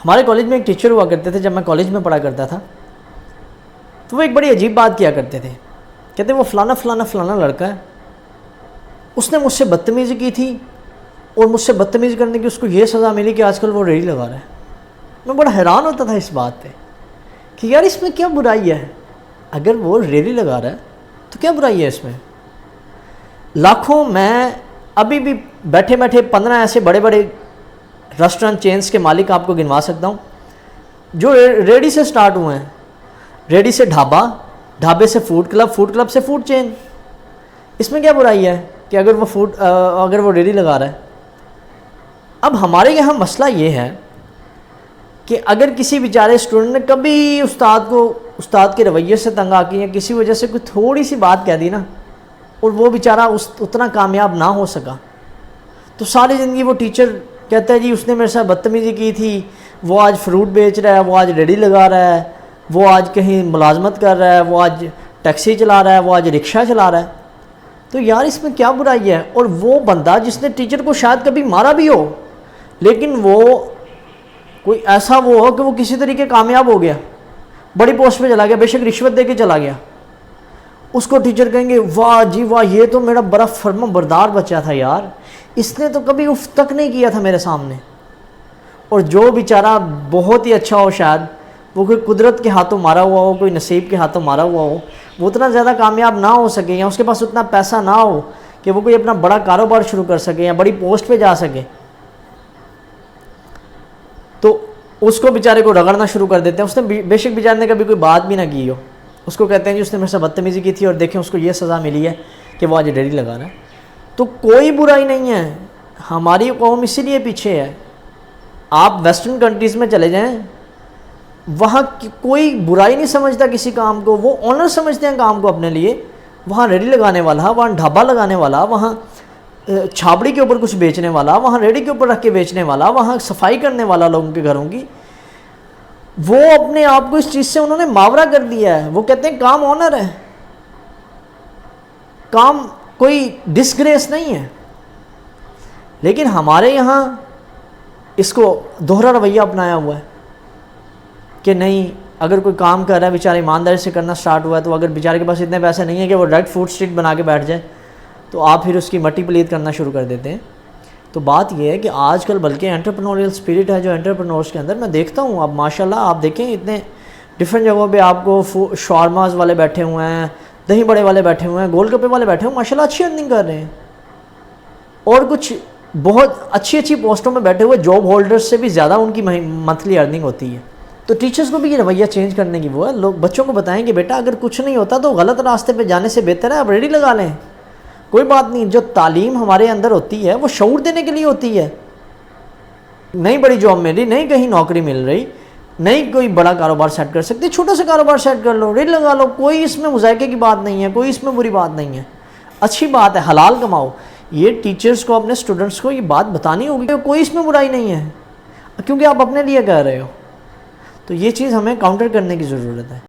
ہمارے کالج میں ایک ٹیچر ہوا کرتے تھے، جب میں کالج میں پڑھا کرتا تھا تو وہ ایک بڑی عجیب بات کیا کرتے تھے. کہتے وہ فلانا فلانا فلانا لڑکا ہے، اس نے مجھ سے بدتمیزی کی تھی اور مجھ سے بدتمیزی کرنے کی اس کو یہ سزا ملی کہ آج کل وہ ریڑھی لگا رہا ہے. میں بڑا حیران ہوتا تھا اس بات پہ کہ یار اس میں کیا برائی ہے؟ اگر وہ ریڑھی لگا رہا ہے تو کیا برائی ہے اس میں؟ لاکھوں، میں ابھی بھی بیٹھے بیٹھے 15 ایسے بڑے بڑے ریسٹورنٹ چینز کے مالک آپ کو گنوا سکتا ہوں جو ریڑھی سے سٹارٹ ہوئے ہیں. ریڑھی سے ڈھابا، ڈھابے سے فوڈ کلب، فوڈ کلب سے فوڈ چین. اس میں کیا برائی ہے کہ اگر وہ ریڑھی لگا رہا ہے؟ اب ہمارے یہاں مسئلہ یہ ہے کہ اگر کسی بیچارے اسٹوڈنٹ نے کبھی استاد کے رویے سے تنگ آ کے یا کسی وجہ سے کوئی تھوڑی سی بات کہہ دی نا، اور وہ بیچارہ اتنا کامیاب نہ ہو سکا، تو ساری زندگی وہ ٹیچر کہتا ہے جی اس نے میرے ساتھ بدتمیزی کی تھی، وہ آج فروٹ بیچ رہا ہے، وہ آج ریڑھی لگا رہا ہے، وہ آج کہیں ملازمت کر رہا ہے، وہ آج ٹیکسی چلا رہا ہے، وہ آج رکشہ چلا رہا ہے. تو یار اس میں کیا برائی ہے؟ اور وہ بندہ جس نے ٹیچر کو شاید کبھی مارا بھی ہو، لیکن وہ کوئی ایسا وہ ہو کہ وہ کسی طریقے کامیاب ہو گیا، بڑی پوسٹ پہ چلا گیا، بے شک رشوت دے کے چلا گیا، اس کو ٹیچر کہیں گے واہ جی واہ یہ تو میرا بڑا فرما بردار بچہ تھا یار، اس نے تو کبھی اف تک نہیں کیا تھا میرے سامنے. اور جو بیچارہ بہت ہی اچھا ہو، شاید وہ کوئی قدرت کے ہاتھوں مارا ہوا ہو، کوئی نصیب کے ہاتھوں مارا ہوا ہو، وہ اتنا زیادہ کامیاب نہ ہو سکے یا اس کے پاس اتنا پیسہ نہ ہو کہ وہ کوئی اپنا بڑا کاروبار شروع کر سکے یا بڑی پوسٹ پہ جا سکے، تو اس کو بیچارے کو رگڑنا شروع کر دیتے ہیں. اس نے بے شک بیچارے نے کبھی کوئی بات بھی نہ کی ہو، اس کو کہتے ہیں جی اس نے میرے سے بدتمیزی کی تھی اور دیکھیں اس کو یہ سزا ملی ہے کہ وہ آج ریڑھی لگا رہا ہے. تو کوئی برائی نہیں ہے، ہماری قوم اسی لیے پیچھے ہے. آپ ویسٹرن کنٹریز میں چلے جائیں، وہاں کوئی برائی نہیں سمجھتا کسی کام کو، وہ آنر سمجھتے ہیں کام کو اپنے لیے. وہاں ریڑھی لگانے والا، وہاں ڈھابا لگانے والا، وہاں چھابڑی کے اوپر کچھ بیچنے والا، وہاں ریڑھی کے اوپر رکھ کے بیچنے والا، وہاں صفائی کرنے والا لوگوں کے گھروں کی، وہ اپنے آپ کو اس چیز سے انہوں نے ماورا کر دیا ہے. وہ کہتے ہیں کام آنر ہے، کام کوئی ڈسگریس نہیں ہے. لیکن ہمارے یہاں اس کو دوہرا رویہ اپنایا ہوا ہے کہ نہیں، اگر کوئی کام کر رہا ہے بیچارہ ایمانداری سے کرنا سٹارٹ ہوا ہے، تو اگر بیچارے کے پاس اتنے پیسے نہیں ہیں کہ وہ ڈائریکٹ فوڈ اسٹریٹ بنا کے بیٹھ جائے تو آپ پھر اس کی مٹی پلیت کرنا شروع کر دیتے ہیں. تو بات یہ ہے کہ آج کل بلکہ انٹرپرنوریل اسپرٹ ہے جو انٹرپرنورس کے اندر میں دیکھتا ہوں. اب ماشاءاللہ آپ دیکھیں اتنے ڈفرینٹ جگہوں پہ آپ کو شاورماز والے بیٹھے ہوئے ہیں، دہی بڑے والے بیٹھے ہوئے ہیں، گول گپے والے بیٹھے ہوئے ہیں، ماشاءاللہ اچھی ارننگ کر رہے ہیں. اور کچھ بہت اچھی پوسٹوں میں بیٹھے ہوئے جاب ہولڈرز سے بھی زیادہ ان کی منتھلی ارننگ ہوتی ہے. تو ٹیچرز کو بھی یہ رویہ چینج کرنے کی وہ ہے. لوگ بچوں کو بتائیں کہ بیٹا اگر کچھ نہیں ہوتا تو غلط راستے پہ جانے سے بہتر ہے آپ ریڑھی لگا لیں، کوئی بات نہیں. جو تعلیم ہمارے اندر ہوتی ہے وہ شعور دینے کے لیے ہوتی ہے. نہیں بڑی جاب مل رہی، نہیں کہیں نوکری مل رہی، نہیں کوئی بڑا کاروبار سیٹ کر سکتے، چھوٹا سا کاروبار سیٹ کر لو، ریڑھی لگا لو، کوئی اس میں مذائقے کی بات نہیں ہے، کوئی اس میں بری بات نہیں ہے، اچھی بات ہے، حلال کماؤ. یہ ٹیچرز کو اپنے اسٹوڈنٹس کو یہ بات بتانی ہوگی کہ کوئی اس میں برائی نہیں ہے، کیونکہ آپ اپنے لیے کہہ رہے ہو. تو یہ چیز ہمیں کاؤنٹر کرنے کی ضرورت ہے.